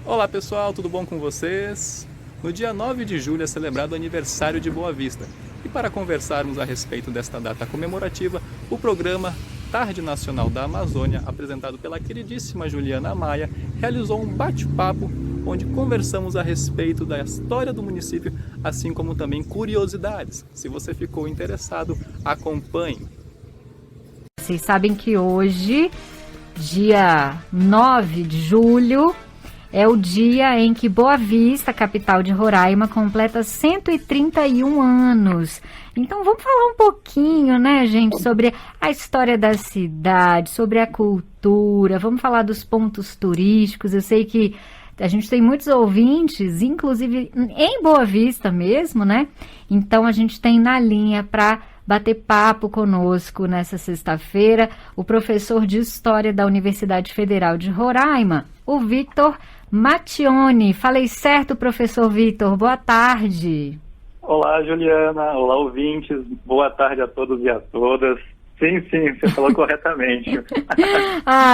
Olá pessoal, tudo bom com vocês? No dia 9 de julho é celebrado o aniversário de Boa Vista. E para conversarmos a respeito desta data comemorativa, o programa Tarde Nacional da Amazônia, apresentado pela queridíssima Juliana Maia, realizou um bate-papo onde conversamos a respeito da história do município, assim como também curiosidades. Se você ficou interessado, acompanhe. Vocês sabem que hoje, dia 9 de julho, é o dia em que Boa Vista, capital de Roraima, completa 131 anos. Então vamos falar um pouquinho, né, gente, sobre a história da cidade, sobre a cultura, vamos falar dos pontos turísticos. Eu sei que a gente tem muitos ouvintes, inclusive em Boa Vista mesmo, né? Então a gente tem na linha para bater papo conosco nessa sexta-feira o professor de História da Universidade Federal de Roraima, o Victor Mattioni. Falei certo, professor Victor? Boa tarde. Olá, Juliana. Olá, ouvintes. Boa tarde a todos e a todas. Sim, você falou corretamente.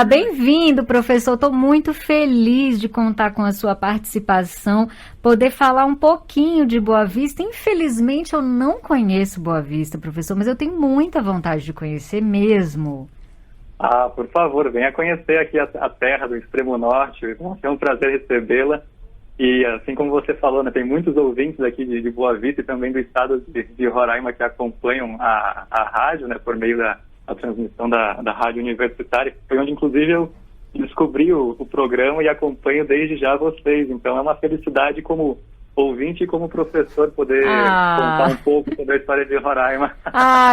Bem-vindo, professor. Estou muito feliz de contar com a sua participação, poder falar um pouquinho de Boa Vista. Infelizmente, eu não conheço Boa Vista, professor, mas eu tenho muita vontade de conhecer mesmo. Por favor, venha conhecer aqui a terra do Extremo Norte. É um prazer recebê-la. E assim como você falou, né, tem muitos ouvintes aqui de Boa Vista e também do estado de Roraima que acompanham a rádio, né, por meio da transmissão da rádio universitária. Foi onde, inclusive, eu descobri o programa e acompanho desde já vocês. Então é uma felicidade como ouvinte e como professor poder contar um pouco sobre a história de Roraima.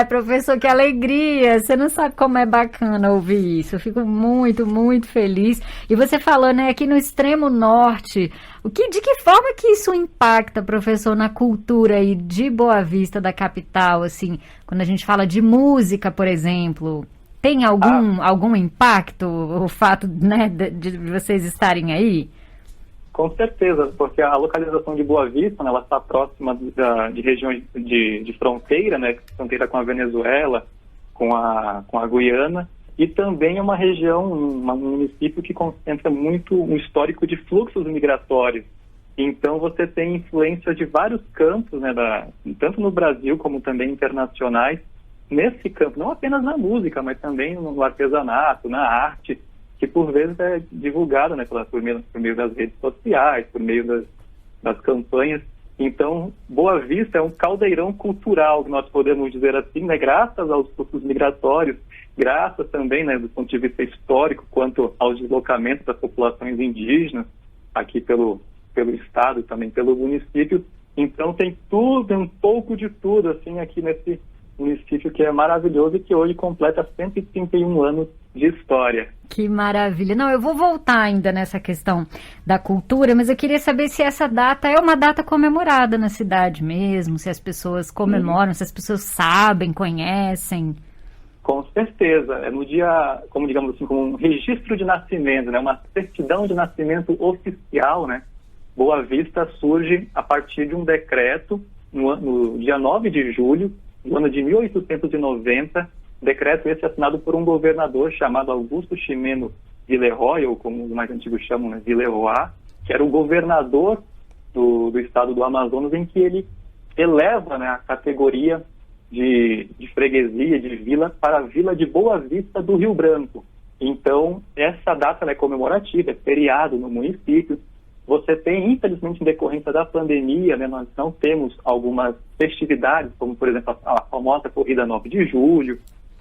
Professor, que alegria! Você não sabe como é bacana ouvir isso. Eu fico muito, muito feliz. E você falou, né, aqui no extremo norte, de que forma que isso impacta, professor, na cultura aí de Boa Vista, da capital, assim, quando a gente fala de música, por exemplo? Tem algum impacto o fato, né, de vocês estarem aí? Com certeza, porque a localização de Boa Vista, né, ela está próxima de regiões de fronteira, né, fronteira com a Venezuela, com a Guiana, e também é uma região, um município que concentra muito um histórico de fluxos migratórios. Então você tem influência de vários campos, né, tanto no Brasil como também internacionais, nesse campo, não apenas na música, mas também no artesanato, na arte, que por vezes é divulgado, né, por meio das redes sociais, por meio das campanhas. Então, Boa Vista é um caldeirão cultural, que nós podemos dizer assim, né, graças aos fluxos migratórios, graças também, né, do ponto de vista histórico, quanto aos deslocamentos das populações indígenas, aqui pelo estado e também pelo município. Então, tem tudo, um pouco de tudo, assim, aqui nesse município que é maravilhoso e que hoje completa 131 anos de história. Que maravilha. Não, eu vou voltar ainda nessa questão da cultura, mas eu queria saber se essa data é uma data comemorada na cidade mesmo, se as pessoas comemoram, se as pessoas sabem, conhecem. Com certeza. É no dia, como digamos assim, como um registro de nascimento, né? Uma certidão de nascimento oficial, né? Boa Vista surge a partir de um decreto no dia 9 de julho, no ano de 1890, decreto esse assinado por um governador chamado Augusto Ximeno Villeroy, ou como os mais antigos chamam, né, Villeroy, que era o governador do estado do Amazonas, em que ele eleva, né, a categoria de freguesia, de vila, para a vila de Boa Vista do Rio Branco. Então, essa data ela é comemorativa, é feriado no município. Você tem, infelizmente, em decorrência da pandemia, né, nós não temos algumas festividades, como, por exemplo, a famosa Corrida 9 de Julho.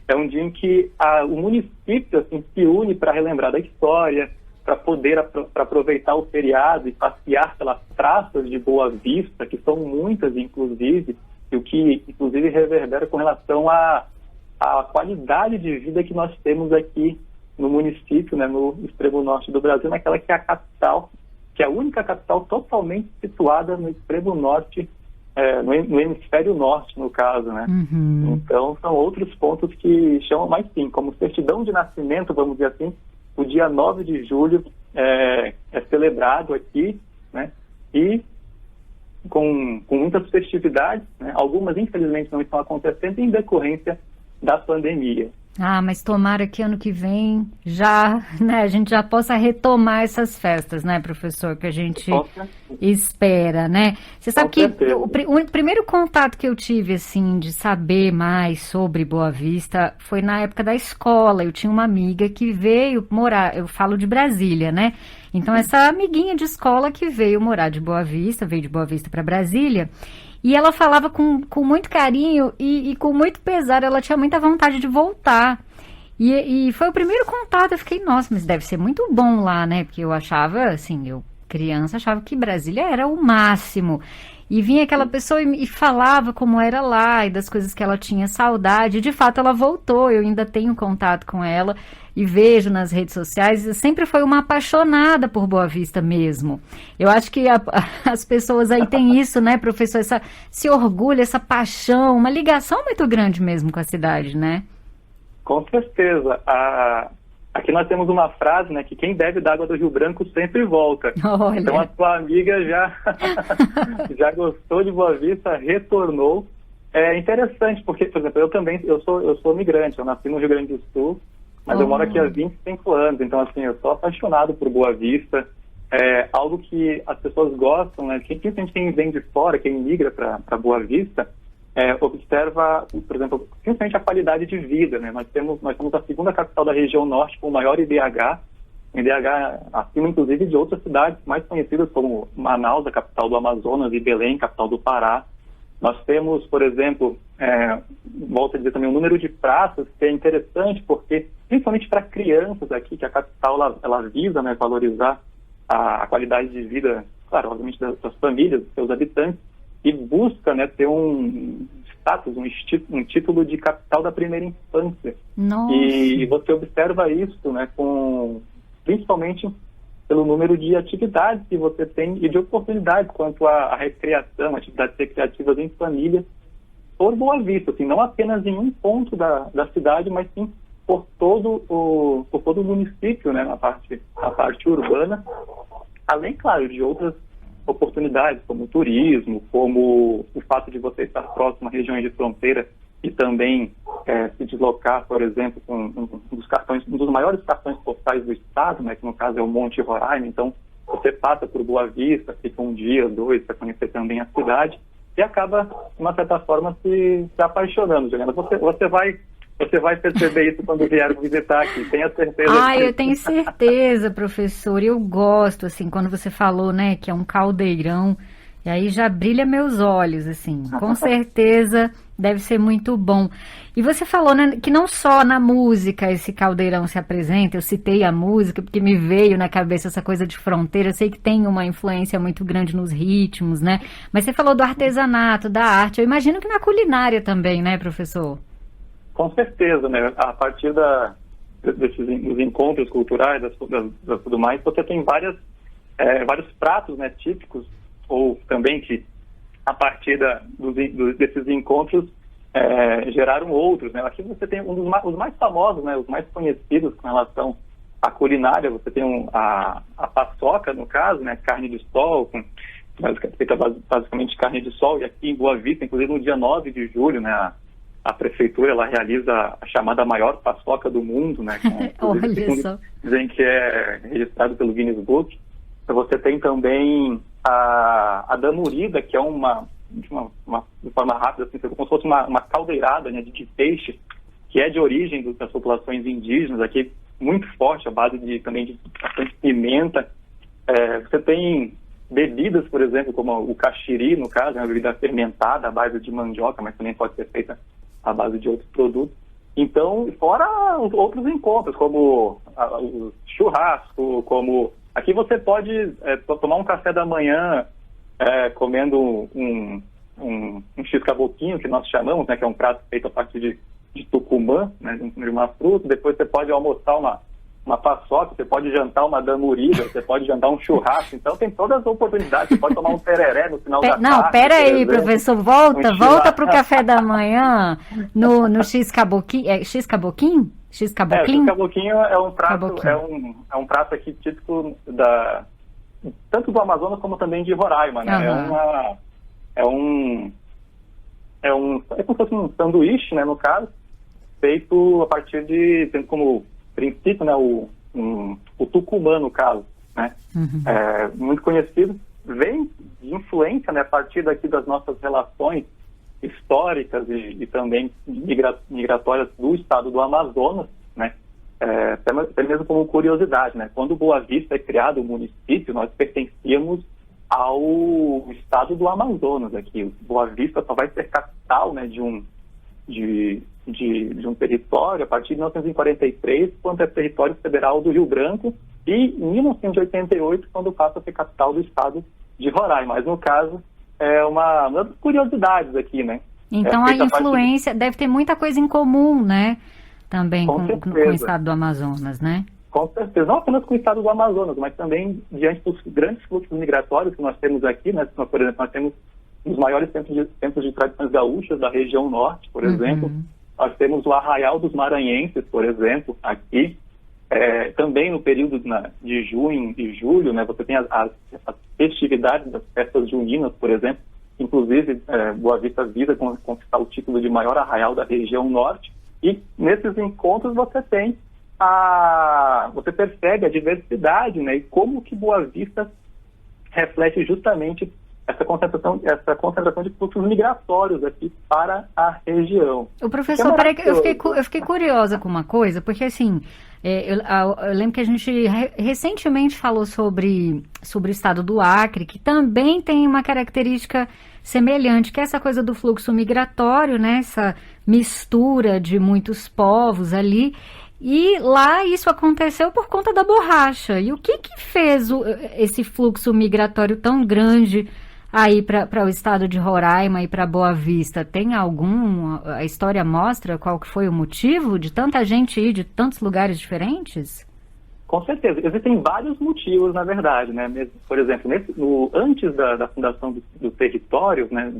É um dia em que o município assim, se une para relembrar da história, para poder aproveitar o feriado e passear pelas praças de Boa Vista, que são muitas, inclusive, e o que, inclusive, reverbera com relação à qualidade de vida que nós temos aqui no município, né, no extremo norte do Brasil, naquela que é a capital, que é a única capital totalmente situada no extremo norte, no hemisfério norte, no caso, né? Uhum. Então, são outros pontos que chamam mais sim, como certidão de nascimento, vamos dizer assim, o dia 9 de julho é celebrado aqui, né? E com muitas festividades, né? Algumas, infelizmente, não estão acontecendo em decorrência da pandemia. Ah, mas tomara que ano que vem já, né, a gente já possa retomar essas festas, né, professor, que a gente Com certeza. espera, né? Você sabe Com que certeza. o primeiro contato que eu tive, assim, de saber mais sobre Boa Vista foi na época da escola. Eu tinha uma amiga que veio morar, eu falo de Brasília, né? Então, essa amiguinha de escola que veio morar de Boa Vista, veio de Boa Vista para Brasília. E ela falava com muito carinho e com muito pesar, ela tinha muita vontade de voltar. E foi o primeiro contato, eu fiquei, nossa, mas deve ser muito bom lá, né? Porque eu achava, assim, eu criança achava que Brasília era o máximo. E vinha aquela pessoa e falava como era lá e das coisas que ela tinha saudade. E de fato ela voltou, eu ainda tenho contato com ela e vejo nas redes sociais. E sempre foi uma apaixonada por Boa Vista mesmo. Eu acho que as pessoas aí têm isso, né, professor? Esse orgulho, essa paixão, uma ligação muito grande mesmo com a cidade, né? Com certeza. Aqui nós temos uma frase, né, que quem bebe da água do Rio Branco sempre volta. Olha. Então a sua amiga já gostou de Boa Vista, retornou. É interessante, porque, por exemplo, eu sou migrante, eu nasci no Rio Grande do Sul, mas eu moro aqui há 25 anos, então assim, eu sou apaixonado por Boa Vista. É algo que as pessoas gostam, né, principalmente quem vem de fora, quem migra para Boa Vista, observa, por exemplo, principalmente a qualidade de vida, né? Nós somos a segunda capital da região norte com o maior IDH, acima inclusive de outras cidades mais conhecidas como Manaus, a capital do Amazonas, e Belém, capital do Pará. Nós temos, por exemplo, volto a dizer também, o número de praças, que é interessante porque, principalmente para crianças aqui, que a capital ela visa, né, valorizar a qualidade de vida, claro, obviamente das famílias, dos seus habitantes, e busca, né, ter um status, um título de capital da primeira infância. Nossa. E você observa isso, né, principalmente pelo número de atividades que você tem e de oportunidades quanto à recreação, atividades recreativas em família, por Boa Vista, assim, não apenas em um ponto da cidade, mas sim por todo o município, né, na parte urbana, além, claro, de outras oportunidades, como o turismo, como o fato de você estar próximo a regiões de fronteira e também se deslocar, por exemplo, com um dos maiores cartões postais do estado, né, que no caso é o Monte Roraima. Então, você passa por Boa Vista, fica um dia, dois, para conhecer também a cidade e acaba, de uma certa forma, se apaixonando, Juliana. Você vai perceber isso quando vier visitar aqui, tenha certeza. Eu tenho certeza, professor. Eu gosto, assim, quando você falou, né, que é um caldeirão, e aí já brilha meus olhos, assim. Com certeza deve ser muito bom. E você falou, né, que não só na música esse caldeirão se apresenta, eu citei a música porque me veio na cabeça essa coisa de fronteira, eu sei que tem uma influência muito grande nos ritmos, né? Mas você falou do artesanato, da arte, eu imagino que na culinária também, né, professor? Com certeza, né? A partir dos encontros culturais, tudo mais, você tem vários pratos, né, típicos, ou também que, a partir desses encontros, geraram outros, né? Aqui você tem os mais famosos, né, os mais conhecidos com relação à culinária. Você tem a paçoca, no caso, né, carne de sol, feita basicamente carne de sol, e aqui em Boa Vista, inclusive no dia 9 de julho, né, a prefeitura ela realiza a chamada maior paçoca do mundo, né? Olha só. Dizem que é registrado pelo Guinness Book. Você tem também a damurida, que é de forma rápida, assim, como se fosse uma caldeirada, né, de peixe, que é de origem das populações indígenas, aqui muito forte, a base também de bastante pimenta. Você tem bebidas, por exemplo, como o caxiri, no caso, é uma bebida fermentada à base de mandioca, mas também pode ser feita à base de outros produtos. Então, fora os outros encontros, como o churrasco, como... Aqui você pode tomar um café da manhã comendo um x-caboquinho, que nós chamamos, né, que é um prato feito a partir de tucumã, né, de uma fruta. Depois você pode almoçar uma paçoca, você pode jantar uma damurida, você pode jantar um churrasco. Então tem todas as oportunidades. Você pode tomar um tereré no final da tarde. Não, pera aí, professor, volta para o café da manhã no x-caboquinho. X-caboquinho? X-caboquinho é um prato, é um prato aqui típico tanto do Amazonas como também de Roraima, né? Uhum. É como se fosse um sanduíche, né, no caso, feito a partir de, tendo como princípio, né, o Tucumã, no caso, né, muito conhecido, vem de influência, né, a partir daqui das nossas relações históricas e também migratórias do estado do Amazonas, né, até mesmo como curiosidade, né, quando Boa Vista é criado o município, nós pertencíamos ao estado do Amazonas aqui. Boa Vista só vai ser capital, né, de um território a partir de 1943, quando é território federal do Rio Branco, e em 1988, quando passa a ser capital do estado de Roraima. Mas, no caso, é uma das curiosidades aqui, né? Então, a influência deve ter muita coisa em comum, né? Também com o estado do Amazonas, né? Com certeza. Não apenas com o estado do Amazonas, mas também diante dos grandes fluxos migratórios que nós temos aqui, né? Por exemplo, nós temos os maiores centros de tradições gaúchas da região norte, por exemplo. Nós temos o Arraial dos Maranhenses, por exemplo, aqui. Também no período de junho e julho, né, você tem as festividades das festas juninas, por exemplo. Inclusive, Boa Vista visa conquistar o título de maior arraial da região norte. E nesses encontros você percebe a diversidade, né, e como que Boa Vista reflete justamente essa concentração de fluxos migratórios aqui para a região. O professor, peraí, eu fiquei curiosa com uma coisa, porque assim, eu lembro que a gente recentemente falou sobre o estado do Acre, que também tem uma característica semelhante, que é essa coisa do fluxo migratório, né, essa mistura de muitos povos ali, e lá isso aconteceu por conta da borracha. E o que fez esse fluxo migratório tão grande aí para o estado de Roraima e para Boa Vista? Tem a história mostra qual que foi o motivo de tanta gente ir de tantos lugares diferentes? Com certeza. Existem vários motivos, na verdade, né? Por exemplo, antes da fundação do território, né,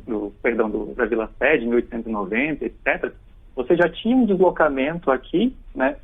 da Vila Sede, em 1890, etc., você já tinha um deslocamento aqui, né,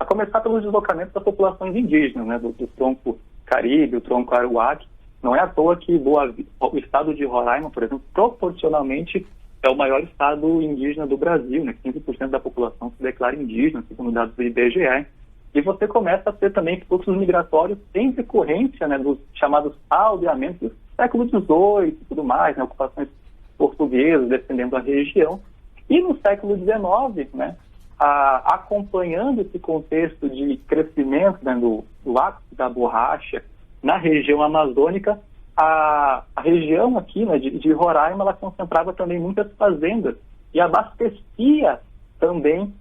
a começar pelos deslocamentos das populações indígenas, né, do tronco Caribe, o tronco Aruac. Não é à toa que o estado de Roraima, por exemplo, proporcionalmente é o maior estado indígena do Brasil, né? 15% da população se declara indígena, segundo dados do IBGE. E você começa a ter também fluxos migratórios em decorrência, né, dos chamados aldeamentos do século XVIII e tudo mais, né, ocupações portuguesas defendendo a região. E no século XIX, né, acompanhando esse contexto de crescimento, né, do ápice da borracha na região amazônica, a região aqui, né, de Roraima, ela concentrava também muitas fazendas e abastecia também,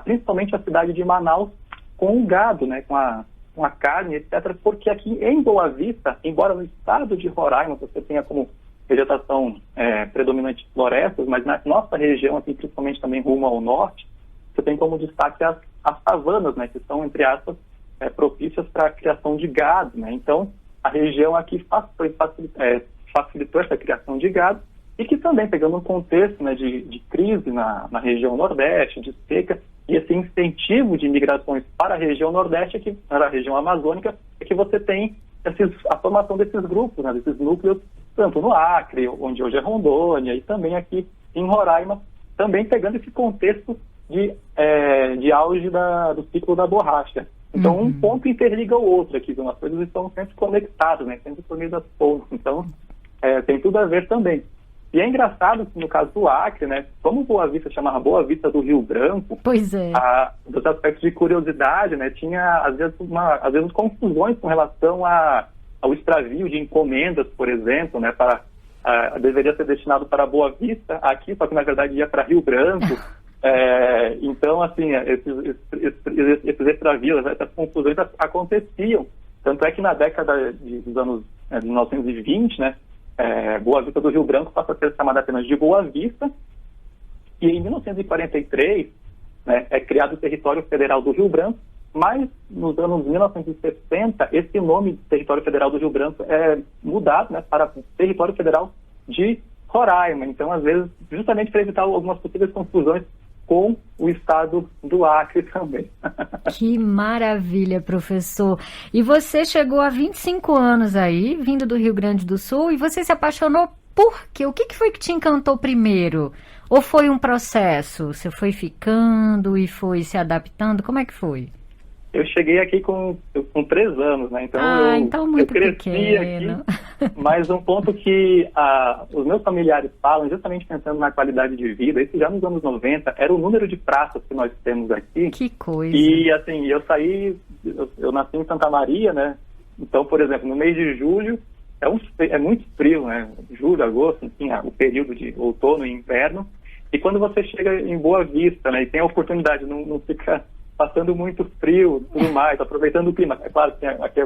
principalmente a cidade de Manaus, com o gado, né, com a carne, etc. Porque aqui em Boa Vista, embora no estado de Roraima você tenha como vegetação predominante florestas, mas na nossa região, aqui, principalmente também rumo ao norte, você tem como destaque as savanas, né, que são, entre aspas, propícias para a criação de gado, né? Então, a região aqui facilitou essa criação de gado e que também, pegando um contexto, né, de crise na região nordeste, de seca, e esse incentivo de migrações para a região nordeste, para a região amazônica, é que você tem a formação desses grupos, né, desses núcleos, tanto no Acre, onde hoje é Rondônia, e também aqui em Roraima, também pegando esse contexto de auge do ciclo da borracha. Então, um ponto interliga o outro aqui, as coisas estão sempre conectadas, né, sempre por meio das pontes. Então, tem tudo a ver também. E é engraçado que no caso do Acre, né, como Boa Vista chamava Boa Vista do Rio Branco, pois é. Dos aspectos de curiosidade, né, tinha às vezes confusões com relação ao extravio de encomendas, por exemplo, né, deveria ser destinado para Boa Vista aqui, só que na verdade ia para Rio Branco. Então, assim, esses extravios, essas confusões aconteciam. Tanto é que na década dos anos de 1920, né, Boa Vista do Rio Branco passa a ser chamada apenas de Boa Vista, e em 1943, né, é criado o Território Federal do Rio Branco, mas nos anos 1960, esse nome Território Federal do Rio Branco é mudado, né, para Território Federal de Roraima. Então, às vezes, justamente para evitar algumas possíveis confusões com o estado do Acre também. Que maravilha, professor. E você chegou há 25 anos aí, vindo do Rio Grande do Sul, e você se apaixonou Por quê? O que foi que te encantou primeiro? Ou foi um processo? Você foi ficando e foi se adaptando? Como é que foi? Eu cheguei aqui com 3 anos, né? Então então muito eu cresci pequeno. aqui, mas um ponto que os meus familiares falam, justamente pensando na qualidade de vida, isso já nos anos 90, era o número de praças que nós temos aqui. Que coisa. E assim, eu nasci em Santa Maria, né? Então, por exemplo, no mês de julho, é muito frio, né? Julho, agosto, enfim, o período de outono e inverno. E quando você chega em Boa Vista, né? E tem a oportunidade, não fica passando muito frio, tudo mais, aproveitando o clima. É claro que aqui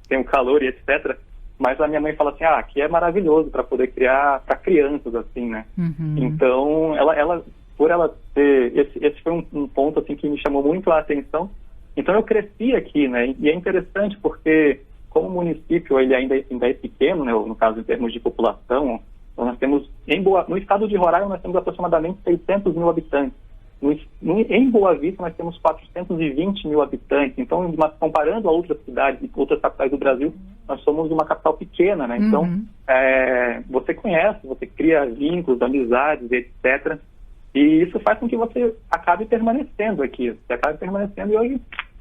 tem o calor e etc. Mas a minha mãe fala assim, aqui é maravilhoso para poder criar para crianças, assim, né? Uhum. Então, por ela ter... Esse foi um ponto, assim, que me chamou muito a atenção. Então, eu cresci aqui, né? E é interessante porque, como o município ele ainda é pequeno, né? No caso, em termos de população, nós temos... No estado de Roraima, nós temos aproximadamente 600 mil habitantes. Em Boa Vista, nós temos 420 mil habitantes. Então, comparando a outras cidades e outras capitais do Brasil, nós somos uma capital pequena, né? Então, você conhece, você cria vínculos, amizades, etc. E isso faz com que você acabe permanecendo aqui. Você acabe permanecendo e hoje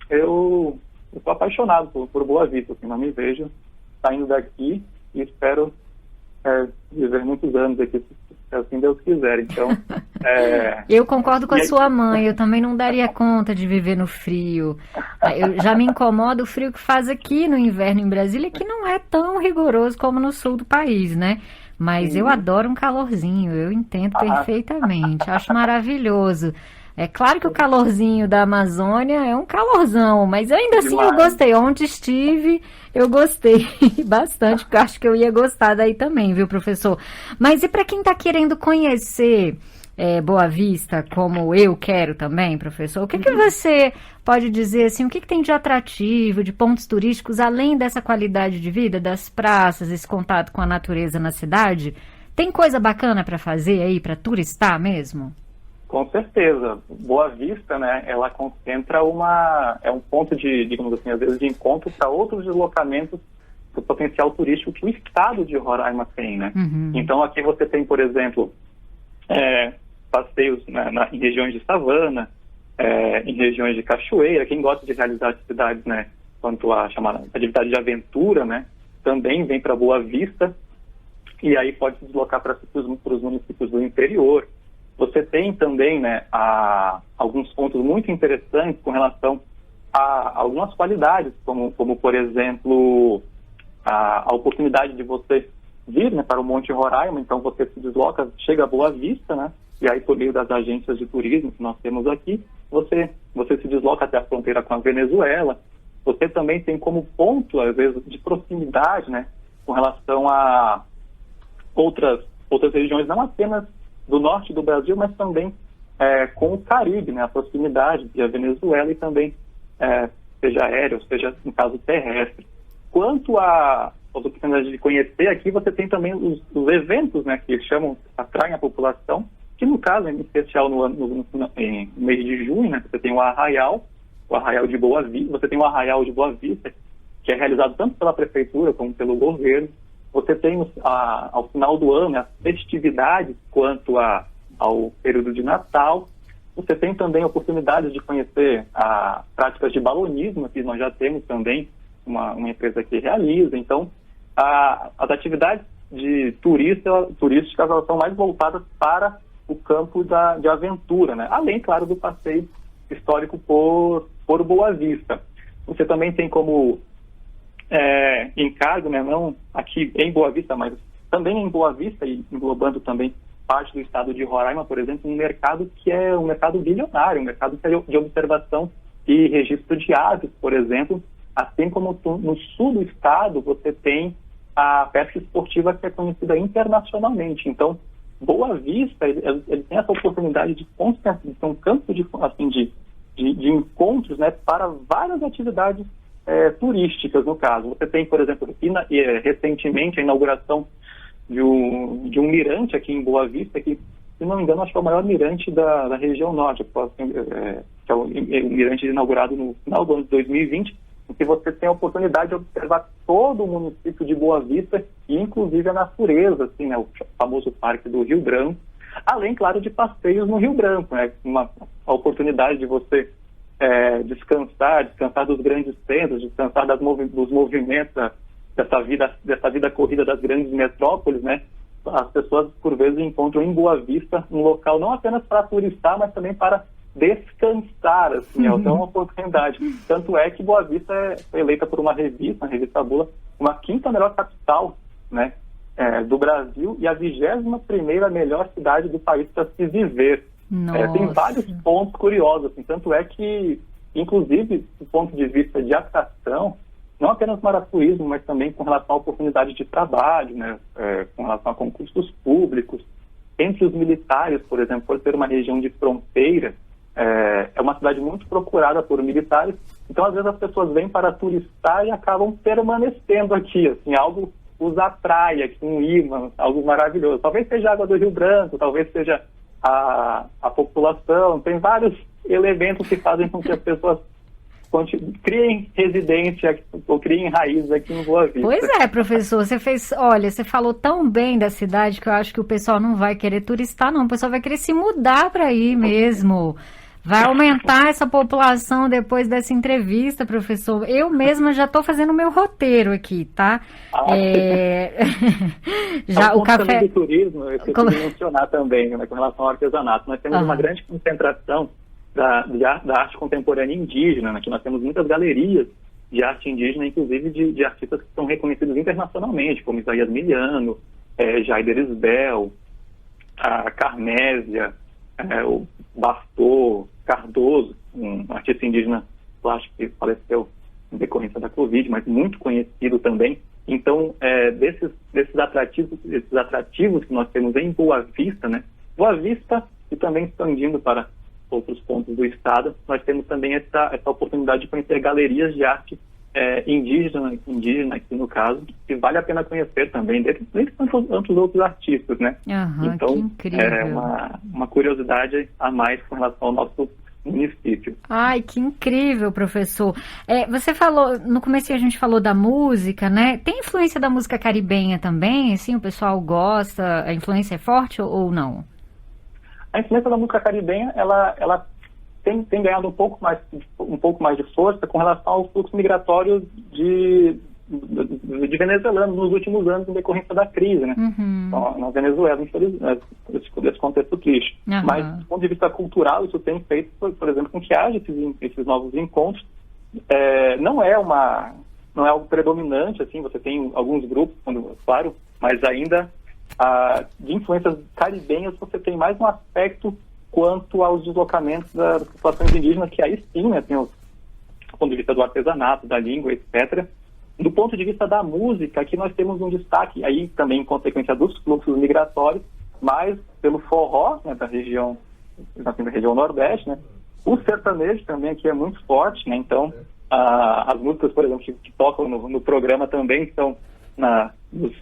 eu sou apaixonado por Boa Vista. Assim, não me vejo saindo daqui e espero viver muitos anos aqui, se assim Deus quiser. Então, eu concordo com a sua mãe, eu também não daria conta de viver no frio. Eu já me incomoda o frio que faz aqui no inverno em Brasília, que não é tão rigoroso como no sul do país, né? Mas eu adoro um calorzinho, eu entendo perfeitamente, acho maravilhoso. É claro que o calorzinho da Amazônia é um calorzão, mas ainda assim eu gostei. Onde estive, eu gostei bastante, porque eu acho que eu ia gostar daí também, viu, professor? Mas e para quem está querendo conhecer Boa Vista, como eu quero também, professor, o que você pode dizer, assim, o que tem de atrativo, de pontos turísticos, além dessa qualidade de vida, das praças, esse contato com a natureza na cidade? Tem coisa bacana para fazer aí, para turistar mesmo? Com certeza. Boa Vista, né, ela concentra é um ponto de, digamos assim, às vezes de encontro para outros deslocamentos do potencial turístico que o estado de Roraima tem, né? Uhum. Então aqui você tem, por exemplo, passeios em regiões de savana, em regiões de cachoeira. Quem gosta de realizar atividades, né, quanto a chamada atividade de aventura, né, também vem para Boa Vista e aí pode se deslocar para os municípios do interior. Você tem também, né, alguns pontos muito interessantes com relação a algumas qualidades, como por exemplo, a oportunidade de você vir, né, para o Monte Roraima. Então você se desloca, chega a Boa Vista, né, e aí por meio das agências de turismo que nós temos aqui, você se desloca até a fronteira com a Venezuela. Você também tem como ponto, às vezes, de proximidade, né, com relação a outras regiões, não apenas do norte do Brasil, mas também com o Caribe, né, a proximidade da Venezuela e também, seja aéreo, seja, no caso, terrestre. Quanto às oportunidades de conhecer aqui, você tem também os eventos, né, que atraem a população, que no caso, em especial no mês de junho, né, você tem o Arraial de Boa Vista, você tem o Arraial de Boa Vista, que é realizado tanto pela prefeitura como pelo governo. Você tem, ao final do ano, as festividades quanto ao período de Natal. Você tem também oportunidades de conhecer as práticas de balonismo, que nós já temos também uma empresa que realiza. Então, as atividades turísticas elas são mais voltadas para o campo de aventura, né? Além, claro, do passeio histórico por Boa Vista. Você também tem como encargo, né, não aqui em Boa Vista, mas também em Boa Vista e englobando também parte do estado de Roraima, por exemplo, um mercado que é um mercado bilionário, um mercado de observação e registro de aves, por exemplo, assim como no sul do estado você tem a pesca esportiva que é conhecida internacionalmente. Então, Boa Vista, ele tem essa oportunidade de ser um campo de encontros, né, para várias atividades turísticas, no caso. Você tem, por exemplo, recentemente a inauguração de um mirante aqui em Boa Vista, que, se não me engano, acho que é o maior mirante da região norte, que é o mirante inaugurado no final do ano de 2020, em que você tem a oportunidade de observar todo o município de Boa Vista, e inclusive a natureza, assim, né, o famoso Parque do Rio Branco, além, claro, de passeios no Rio Branco, né, a oportunidade de você descansar dos grandes centros, descansar dos movimentos dessa vida corrida das grandes metrópoles, né? As pessoas, por vezes, encontram em Boa Vista um local não apenas para turistar, mas também para descansar, assim, é uma oportunidade. Tanto é que Boa Vista foi eleita por uma revista, a revista Bula, uma 5ª melhor capital, né, do Brasil, e a 21ª melhor cidade do país para se viver. Tem vários pontos curiosos, assim, tanto é que, inclusive, do ponto de vista de atração, não apenas para turismo, mas também com relação à oportunidade de trabalho, né, com relação a concursos públicos, entre os militares, por exemplo, por ser uma região de fronteira, é uma cidade muito procurada por militares, então às vezes as pessoas vêm para turistar e acabam permanecendo aqui, assim, algo os atrai aqui, um imã, algo maravilhoso. Talvez seja a água do Rio Branco, talvez seja a população, tem vários elementos que fazem com que as pessoas criem residência ou criem raízes aqui em Boa Vista. Pois é, professor, você falou tão bem da cidade que eu acho que o pessoal não vai querer turistar, não, o pessoal vai querer se mudar para aí mesmo. Vai aumentar essa população depois dessa entrevista, professor. Eu mesma já estou fazendo o meu roteiro aqui, tá? Já o café do turismo, eu esqueci de mencionar também, né, com relação ao artesanato. Nós temos uma grande concentração da arte contemporânea indígena, né? Aqui nós temos muitas galerias de arte indígena, inclusive de artistas que são reconhecidos internacionalmente, como Isaías Miliano, Jaider Isbel, a Carmésia, o Bastor, Cardoso, um artista indígena plástico que faleceu em decorrência da Covid, mas muito conhecido também. Então, desses atrativos que nós temos em Boa Vista, né? Boa Vista, e também expandindo para outros pontos do estado, nós temos também essa oportunidade de conhecer galerias de arte indígena aqui no caso, que vale a pena conhecer também, dentre tantos outros artistas, né? Então, que incrível. É uma curiosidade a mais com relação ao nosso município. Ai, que incrível, professor. Você falou, no começo a gente falou da música, né? Tem influência da música caribenha também? Assim, o pessoal gosta, a influência é forte ou não? A influência da música caribenha, ela tem ganhado um pouco mais de força com relação ao fluxo migratório de venezuelanos nos últimos anos em decorrência da crise, né? Então, na Venezuela, infelizmente, desse contexto triste. Mas, do ponto de vista cultural, isso tem feito, por exemplo, com que haja esses novos encontros. Não é algo predominante, assim, você tem alguns grupos, claro, mas ainda de influências caribenhas você tem mais um aspecto quanto aos deslocamentos das populações indígenas, que aí sim, né, tem do ponto de vista do artesanato, da língua, etc. Do ponto de vista da música, aqui nós temos um destaque, aí também em consequência dos fluxos migratórios, mas pelo forró, né, da região nordeste, né, o sertanejo também aqui é muito forte, né, então as músicas, por exemplo, que tocam no programa também são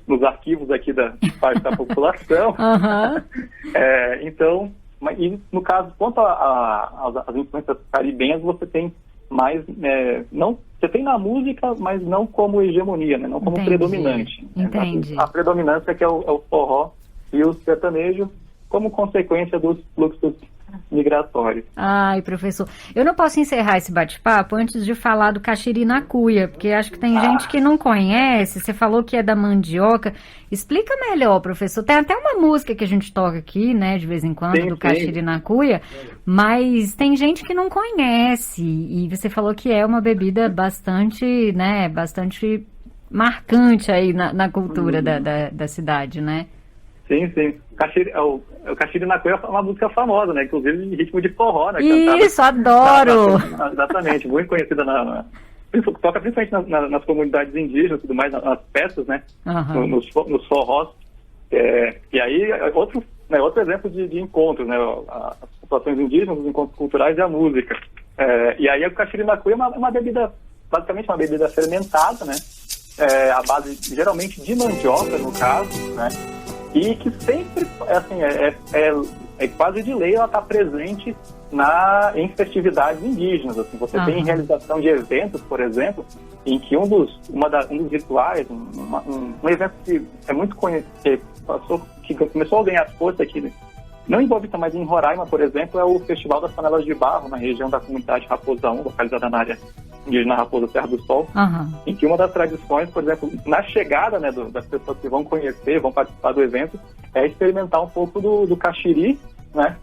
nos arquivos aqui da parte da população. Então, e no caso, quanto às influências caribenhas, você tem mais, você tem na música, mas não como hegemonia, né? Não como predominante. Entendi. A predominância que é o forró e o sertanejo, como consequência dos fluxos migratórios. Ai, professor, eu não posso encerrar esse bate-papo antes de falar do caxiri na cuia, porque acho que tem gente que não conhece. Você falou que é da mandioca. Explica melhor, professor. Tem até uma música que a gente toca aqui, né, de vez em quando, do caxiri na cuia, mas tem gente que não conhece, e você falou que é uma bebida bastante, né, bastante marcante aí na cultura da cidade, né? Sim. O Caxiri na Cuia é uma música famosa, né? Inclusive em ritmo de forró, né? Isso, adoro! Exatamente, muito conhecida toca principalmente nas comunidades indígenas e tudo mais, nas festas, né? Nos forrós. E aí, outro exemplo de encontros, né? As populações indígenas, os encontros culturais e a música. E aí o Caxiri na Cuia é uma bebida, basicamente uma bebida fermentada, né? À base, geralmente, de mandioca, no caso, né? E que sempre, assim, é quase de lei ela está presente em festividades indígenas. Assim, você tem realização de eventos, por exemplo, em que um dos rituais, um evento que é muito conhecido, que começou a ganhar força aqui, não em Boa Vista, mas em Roraima, por exemplo, é o Festival das Panelas de Barro, na região da comunidade Raposa 1, localizada na área indígena Raposa Serra do Sol, em que uma das tradições, por exemplo, na chegada, né, das pessoas que vão conhecer, vão participar do evento, é experimentar um pouco do caxiri, né?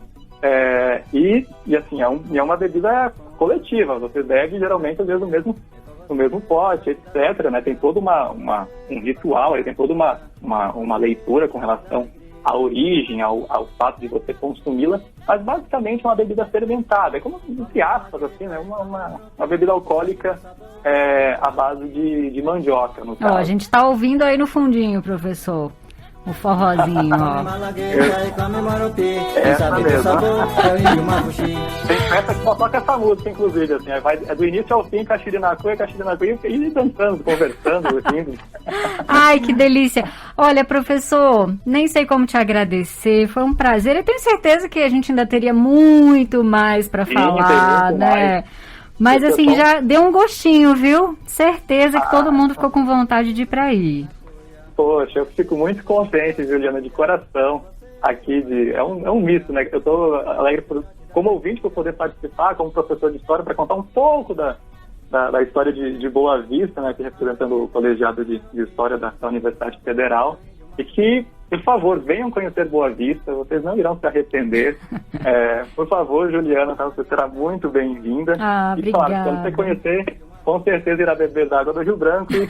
E assim, é uma bebida coletiva, você bebe geralmente às vezes no mesmo pote, etc, né? Tem todo um ritual, tem toda uma leitura com relação à origem, ao fato de você consumi-la, mas basicamente é uma bebida fermentada, é como entre aspas, assim, né? Uma bebida alcoólica à base de mandioca, no caso. A gente está ouvindo aí no fundinho, professor. O forrozinho, ó. Essa mesmo. Tem festa que só toca essa música, inclusive, assim, é do início ao fim, caxirinacu, e dançando, conversando, rindo. Ai, que delícia. Olha, professor, nem sei como te agradecer, foi um prazer. Eu tenho certeza que a gente ainda teria muito mais para falar, né? Mas assim, já deu um gostinho, viu? Certeza que todo mundo ficou com vontade de ir para aí. Poxa, eu fico muito contente, Juliana, de coração, aqui é um misto, né? Eu estou alegre como ouvinte por poder participar, como professor de história, para contar um pouco da história de Boa Vista, né? Aqui representando o colegiado de história da Universidade Federal, e que, por favor, venham conhecer Boa Vista, vocês não irão se arrepender. Por favor, Juliana, tá? Você será muito bem-vinda. E claro, quando você conhecer, com certeza irá beber da água do Rio Branco e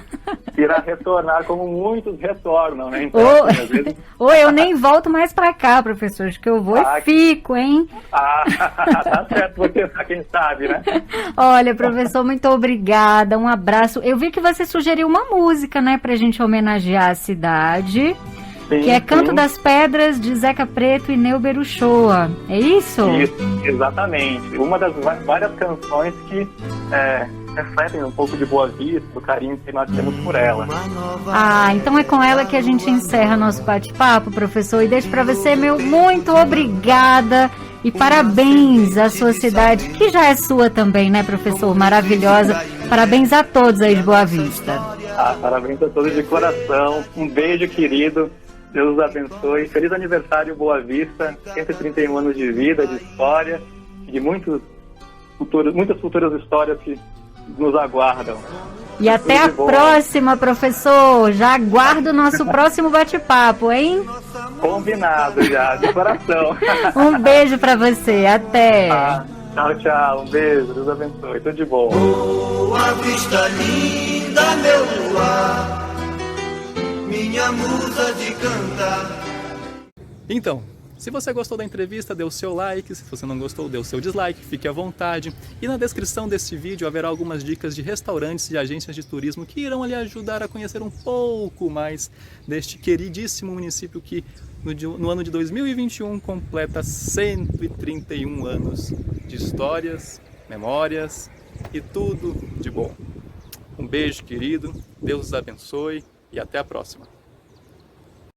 irá retornar como muitos retornam, né? Então, assim, às vezes... Ou eu nem volto mais pra cá, professor, acho que eu vou e fico, hein? Tá certo, você quem sabe, né? Olha, professor, muito obrigada, um abraço. Eu vi que você sugeriu uma música, né, pra gente homenagear a cidade. Sim, que é Canto das Pedras, de Zeca Preto e Neuber Uchoa. É isso? Isso, exatamente. Uma das várias canções que refletem um pouco de Boa Vista, do carinho que nós temos por ela. Então é com ela que a gente encerra nosso bate-papo, professor. E deixo para você, meu muito obrigada e parabéns à sua cidade, que já é sua também, né, professor? Maravilhosa. Parabéns a todos aí de Boa Vista. Parabéns a todos de coração. Um beijo, querido. Deus os abençoe. Feliz aniversário, Boa Vista. 131 anos de vida, de história, de muitas futuras histórias que nos aguardam. E até a próxima, professor. Já aguardo o nosso próximo bate-papo, hein? Combinado já, de coração. Um beijo pra você. Até. Tchau, tchau. Um beijo. Deus abençoe. Tudo de bom. Boa Vista linda, meu luar, minha musa de cantar. Então, se você gostou da entrevista, dê o seu like. Se você não gostou, dê o seu dislike. Fique à vontade. E na descrição deste vídeo haverá algumas dicas de restaurantes e agências de turismo que irão lhe ajudar a conhecer um pouco mais deste queridíssimo município que no ano de 2021 completa 131 anos de histórias, memórias e tudo de bom. Um beijo, querido. Deus os abençoe e até a próxima.